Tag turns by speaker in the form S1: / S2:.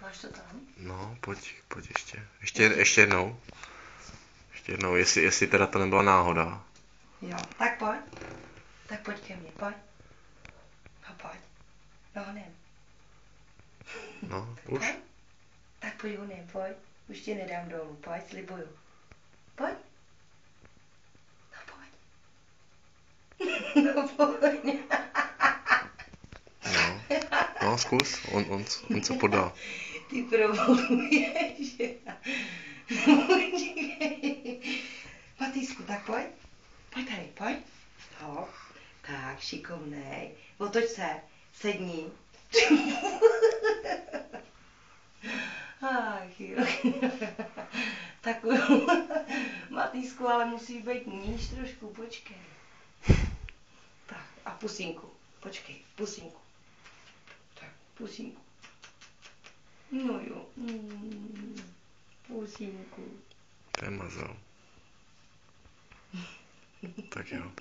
S1: Máš to tam?
S2: No, pojď ještě. Ještě jednou. Ještě jednou, jestli teda to nebyla náhoda.
S1: Jo, tak pojď. Tak pojď ke mně, pojď. No pojď. No honem.
S2: No, už?
S1: Pojď. Tak pojď honem, pojď. Už tě nedám dolů, pojď, slibuju. Pojď. No pojď. No pojď.
S2: No, zkus, on se podal.
S1: Ty provokuješ. Matýsku, tak pojď. Pojď tady, pojď. Hop. Tak, šikovnej. Otoč se, sedni. Ach jo. Tak Matýsku, ale musí být níž trošku, počkej. Tak a pusinku, počkej, pusinku. Tak, pusinku. No jo, pusinku.
S2: To je mazal. Tak jo.